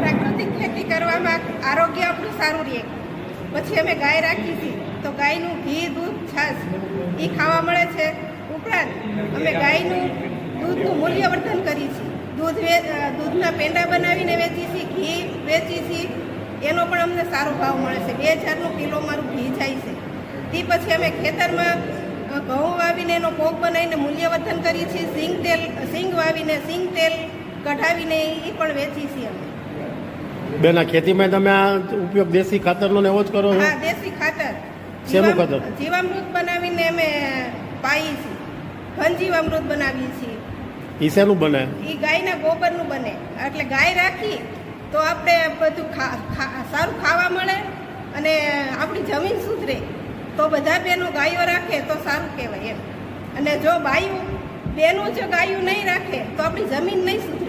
પ્રાકૃતિક ખેતી કરવામાં આરોગ્ય આપણું સારું રહે. પછી અમે ગાય રાખી છે તો ગાયનું ઘી, દૂધ, છાશ એ ખાવા મળે છે. ઉપરાંત અમે ગાયનું દૂધનું મૂલ્યવર્ધન કરી છે. દૂધના પેંડા બનાવીને વેચી છીએ, ઘી વેચી છીએ, એનો પણ અમને સારો ભાવ મળે છે. 2000 કિલો મારું ઘી જાય છે. તે પછી અમે ખેતરમાં ઘઉં વાવીને એનો પોક બનાવીને મૂલ્યવર્ધન કરીએ છીએ. સિંગ વાવીને સિંગ તેલ કઢાવીને એ પણ વેચી છીએ અમે. બેન, આ ખેતીમાં તમે આ ઉપયોગ દેશી ખાતરનો ને એવો જ કરો છો? હા, દેશી ખાતર. શેનું ખાતર? જીવામૃત બનાવીને અમે પાઈએ છીએ. ઘન જીવામૃત બનાવીએ છીએ. એ શેનું બને? એ ગાયના ગોબરનું બને. એટલે ગાય રાખી તો આપણે બધું સારું ખાવા મળે અને આપણી જમીન સુધરે. તો બધા બહેનો ગાયો રાખે તો સારું કહેવાય એમ. અને જો બેનો જો ગાયો નહીં રાખે તો આપણી જમીન નહીં સુધરે.